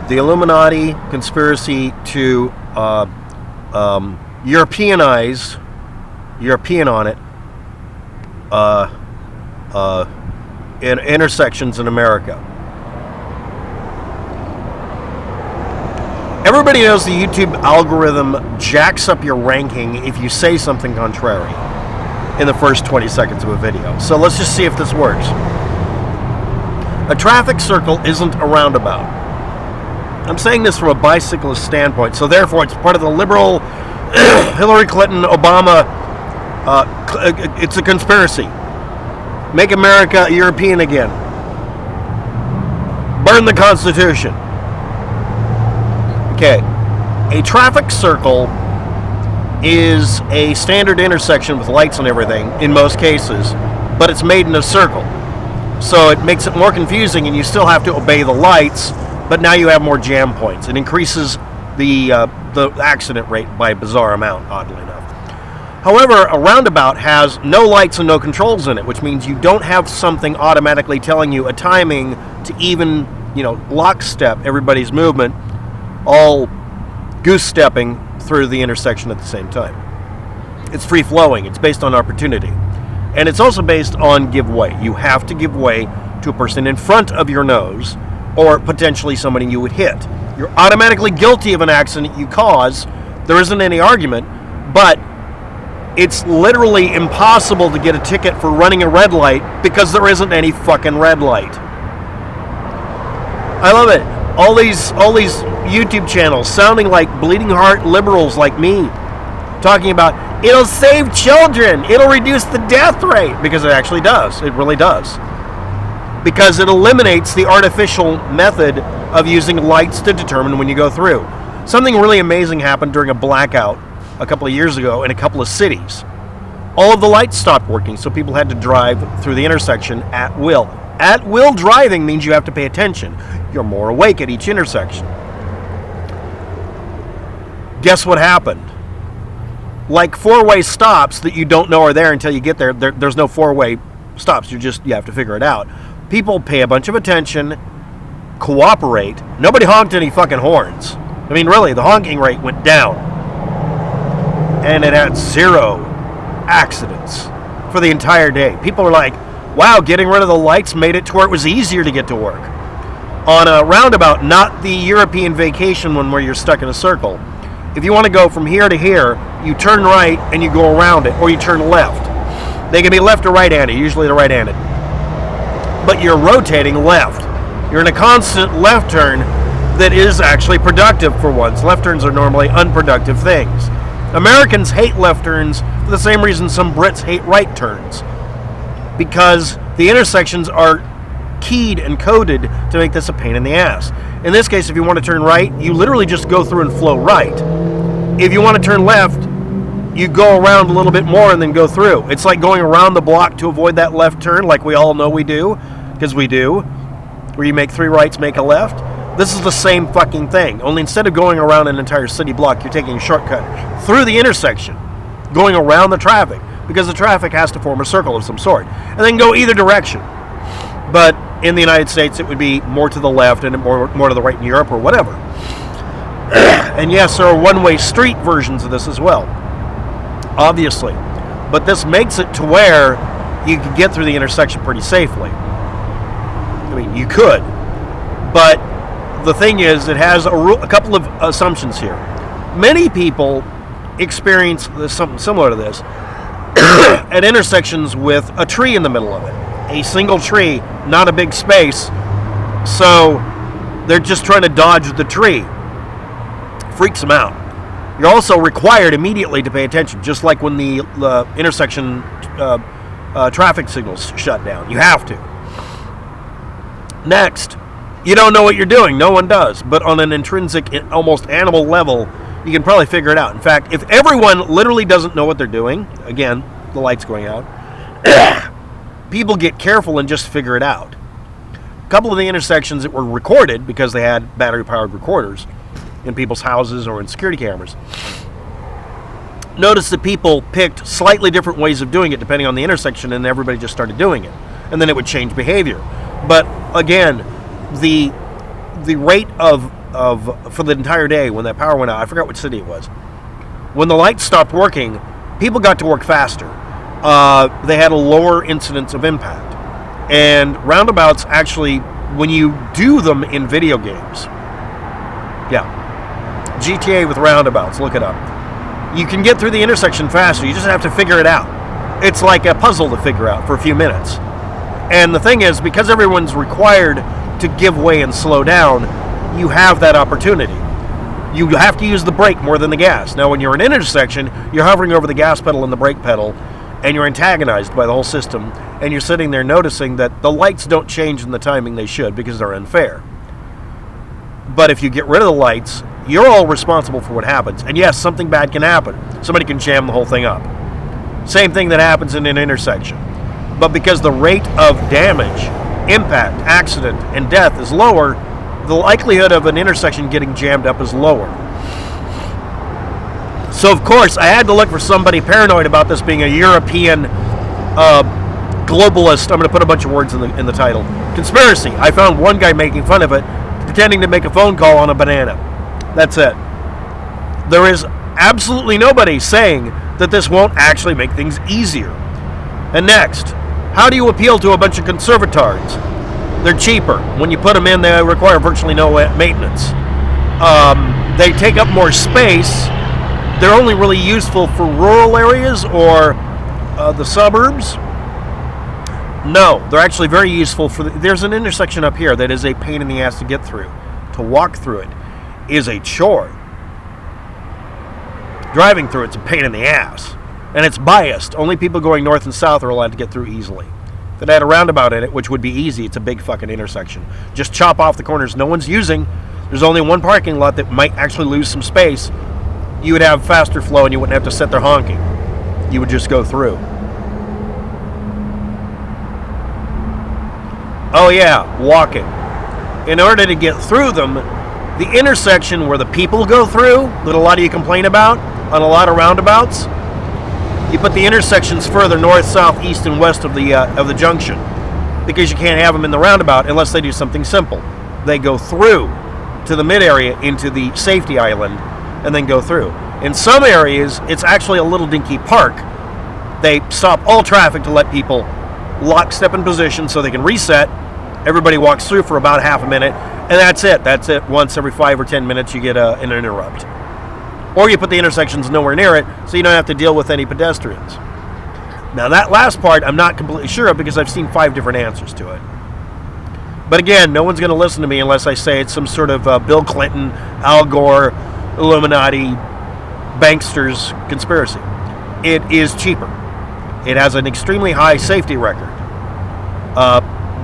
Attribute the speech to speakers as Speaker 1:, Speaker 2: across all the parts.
Speaker 1: the Illuminati conspiracy to Europeanize, European on it, in intersections in America. Everybody knows the YouTube algorithm jacks up your ranking if you say something contrary in the first 20 seconds of a video. So let's just see if this works. A traffic circle isn't a roundabout. I'm saying this from a bicyclist standpoint, so therefore it's part of the liberal Hillary Clinton, Obama, it's a conspiracy. Make America European again. Burn the Constitution. Okay, a traffic circle is a standard intersection with lights and everything in most cases, but it's made in a circle. So it makes it more confusing and you still have to obey the lights, but now you have more jam points. It increases the accident rate by a bizarre amount, oddly enough. However, a roundabout has no lights and no controls in it, which means you don't have something automatically telling you a timing to even, lockstep everybody's movement, all goose-stepping through the intersection at the same time. It's free-flowing. It's based on opportunity. And it's also based on give way. You have to give way to a person in front of your nose or potentially somebody you would hit. You're automatically guilty of an accident you cause. There isn't any argument, but it's literally impossible to get a ticket for running a red light because there isn't any fucking red light. I love it. All these YouTube channels sounding like bleeding heart liberals like me, talking about it'll save children, it'll reduce the death rate, because it actually does. It really does. Because it eliminates the artificial method of using lights to determine when you go through. Something really amazing happened during a blackout a couple of years ago in a couple of cities. All of the lights stopped working, so people had to drive through the intersection at will. At will driving means you have to pay attention. You're more awake at each intersection. Guess what happened? Like four-way stops that you don't know are there until you get there. There's no four-way stops. You have to figure it out. People pay a bunch of attention, cooperate. Nobody honked any fucking horns. I mean, really, the honking rate went down. And it had 0 accidents for the entire day. People are like, wow, getting rid of the lights made it to where it was easier to get to work. On a roundabout, not the European vacation one where you're stuck in a circle. If you want to go from here to here, you turn right and you go around it, or you turn left. They can be left or right-handed, usually they're right-handed. But you're rotating left. You're in a constant left turn that is actually productive for once. Left turns are normally unproductive things. Americans hate left turns for the same reason some Brits hate right turns. Because the intersections are keyed and coded to make this a pain in the ass. In this case, if you want to turn right, you literally just go through and flow right. If you want to turn left, you go around a little bit more and then go through. It's like going around the block to avoid that left turn, like we all know we do, because we do, where you make 3 rights, make a left. This is the same fucking thing, only instead of going around an entire city block, you're taking a shortcut through the intersection, going around the traffic, because the traffic has to form a circle of some sort, and then go either direction. But in the United States, it would be more to the left and more to the right in Europe or whatever. And yes, there are one-way street versions of this as well, obviously. But this makes it to where you can get through the intersection pretty safely. I mean, you could. But the thing is, it has a couple of assumptions here. Many people experience something similar to this at intersections with a tree in the middle of it. A single tree, not a big space. So they're just trying to dodge the tree. Freaks them out. You're also required immediately to pay attention, just like when the intersection traffic signals shut down. You have to. Next, you don't know what you're doing. No one does. But on an intrinsic, almost animal level, you can probably figure it out. In fact, if everyone literally doesn't know what they're doing, again, the light's going out, people get careful and just figure it out. A couple of the intersections that were recorded, because they had battery-powered recorders in people's houses or in security cameras, notice that people picked slightly different ways of doing it depending on the intersection, and everybody just started doing it. And then it would change behavior. But again, the the rate of for the entire day when that power went out, I forgot which city it was. When the lights stopped working, people got to work faster. They had a lower incidence of impact. And roundabouts actually, when you do them in video games, GTA with roundabouts, look it up. You can get through the intersection faster. You just have to figure it out. It's like a puzzle to figure out for a few minutes. And the thing is, because everyone's required to give way and slow down, you have that opportunity. You have to use the brake more than the gas. Now, when you're in an intersection, you're hovering over the gas pedal and the brake pedal, and you're antagonized by the whole system, and you're sitting there noticing that the lights don't change in the timing they should because they're unfair. But if you get rid of the lights, you're all responsible for what happens. And yes, something bad can happen. Somebody can jam the whole thing up. Same thing that happens in an intersection. But because the rate of damage, impact, accident, and death is lower, the likelihood of an intersection getting jammed up is lower. So, of course, I had to look for somebody paranoid about this being a European globalist. I'm going to put a bunch of words in the title. Conspiracy. I found one guy making fun of it, pretending to make a phone call on a banana. That's it. There is absolutely nobody saying that this won't actually make things easier. And next, how do you appeal to a bunch of conservatards? They're cheaper. When you put them in, they require virtually no maintenance. They take up more space. They're only really useful for rural areas or the suburbs. No, they're actually very useful for... There's an intersection up here that is a pain in the ass to get through. To walk through it is a chore. Driving through it's a pain in the ass. And it's biased. Only people going north and south are allowed to get through easily. If it had a roundabout in it, which would be easy, it's a big fucking intersection. Just chop off the corners no one's using. There's only one parking lot that might actually lose some space. You would have faster flow and you wouldn't have to sit there honking. You would just go through. Oh yeah, walking. In order to get through them, the intersection where the people go through, that a lot of you complain about on a lot of roundabouts, you put the intersections further north, south, east, and west of the junction, because you can't have them in the roundabout unless they do something simple. They go through to the mid area into the safety island and then go through. In some areas, it's actually a little dinky park. They stop all traffic to let people lockstep in position so they can reset. Everybody walks through for about half a minute, and that's it. That's it. Once every 5 or 10 minutes, you get an interrupt. Or you put the intersections nowhere near it, so you don't have to deal with any pedestrians. Now, that last part, I'm not completely sure of because I've seen 5 different answers to it. But again, no one's going to listen to me unless I say it's some sort of Bill Clinton, Al Gore, Illuminati, banksters conspiracy. It is cheaper. It has an extremely high safety record.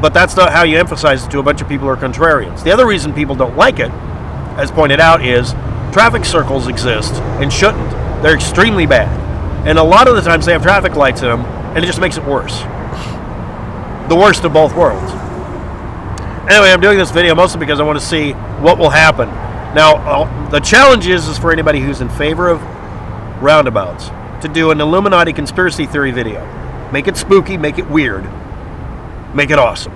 Speaker 1: But that's not how you emphasize it to a bunch of people who are contrarians. The other reason people don't like it, as pointed out, is traffic circles exist and shouldn't. They're extremely bad. And a lot of the times they have traffic lights in them, and it just makes it worse. The worst of both worlds. Anyway, I'm doing this video mostly because I want to see what will happen. Now, the challenge is for anybody who's in favor of roundabouts to do an Illuminati conspiracy theory video. Make it spooky, make it weird, make it awesome.